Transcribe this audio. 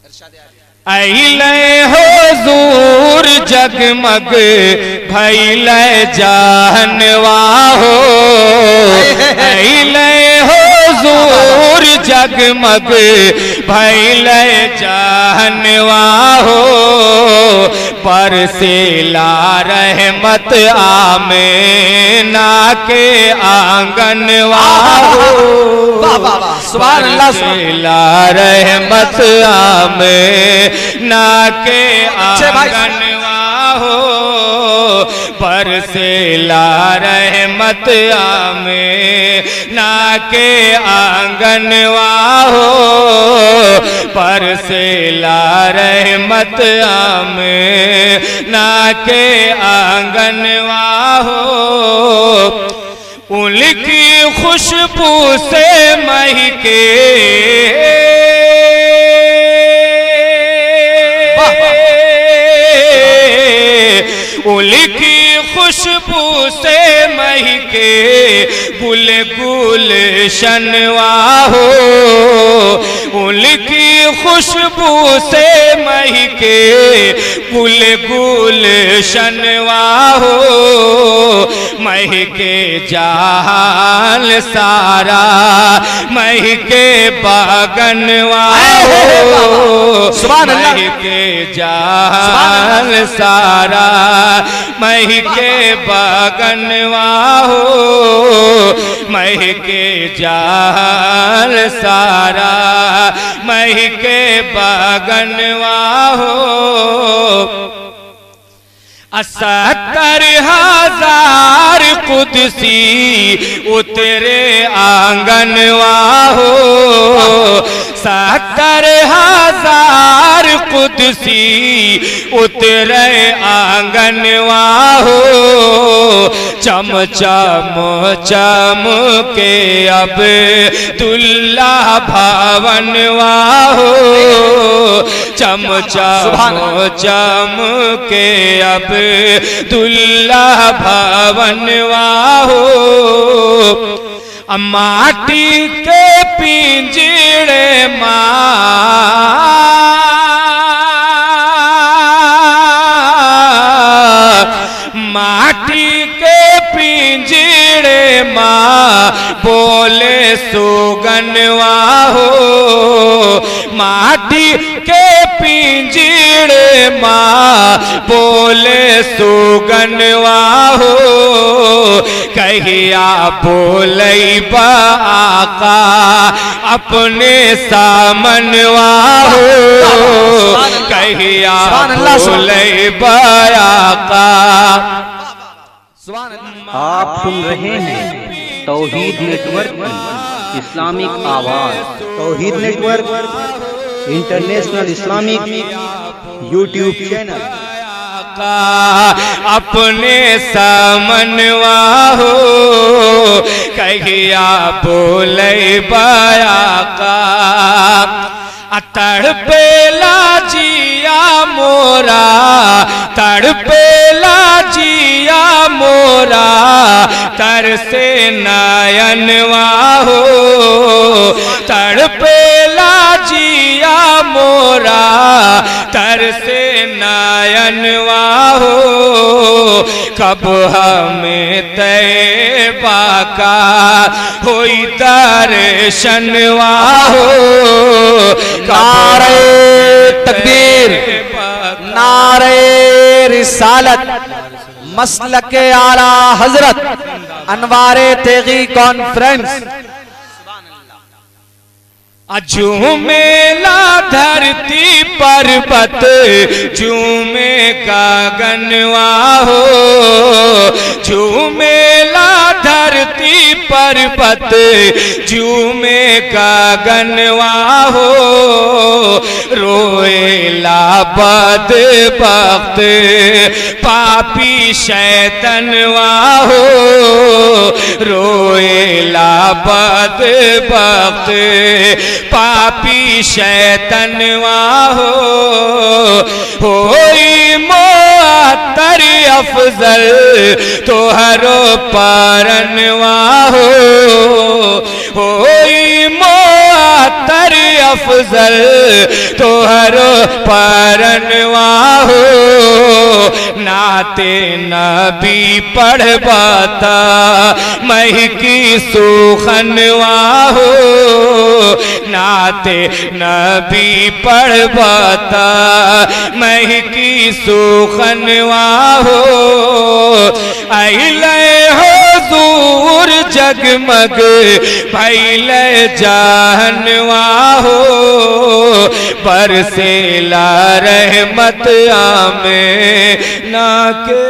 अइले हुजूर जगमग भइले जानवा हो, अइले हुजूर जगमग भइले जानवा हो, परसेला रहमत आमेना के आंगनवा हो, परसेला रहमत आमेना के आंगनवा हो, परसेला रहमत आमेना के आंगनवा हो, परसेला रहमत आमेना के आंगनवा हो। उनकी खुशबू से महके उनकी खुशबू से महके गुल गुलशनवा हो, उनकी खुशबू से महके गुल गुलशनवा हो, महके जहान सारा महके बागनवा हो, महके जहान सारा महके बागनवा हो, महके जहान सारा महके बागनवा हो। 70,000 कुदसी उतरे आंगनवा हो, 70,000 कुदसी उतरे आंगनवा हो, चम चम चम के अब्दुल्ला भवनवा हो, चम चम चम के अब्दुल्ला भवनवा हो, माटी के पिंजड़े माटी के पिंजड़े बोले सुगनवा हो, माटी के पिंजड़े बोले सुगनवा हो, कहिया बोलैबा आका अपने सामनवा हो, कहिया बोलैबा आका। आप सुन रहे हैं तौहीद नेटवर्क की इस्लामिक आवाज़। Tauheed network international Islamic YouTube channel अपने सामनवा हो, कहिया बोलैबा आका। तड़पेला जिया मोरा, तड़पेला जिया मोरा, तरसे नयनवा हो, तड़पेला जिया मोरा, तरसे नयनवा हो, कब हमें तैबा का होई दर्शनवा हो, नारे तकबीर, नारे रिसालत, मसलके आला हजरत, अनवारे तेगी कॉन्फ्रेंस। झूमेला धरती पर्वत, झूमे गगनवा हो, झूमेला धरती पर्वत, झूमे गगनवा हो, रोएला बदबख्त पापी शैतनवा हो, रोएला बदबख्त पापी शैतनवा हो, होई मोअत्तर अफजल तोहरो परनवा हो, होई मोअत्तर अफजल तोहरो परनवा हो नाते नबी पढ़बाता महकी सुखनवा हो नाते नबी पढ़बाता महकी सुखनवा हो अइले हुजूर जगमग भइले जहनवा हो बरसेला रहमत आमे ना के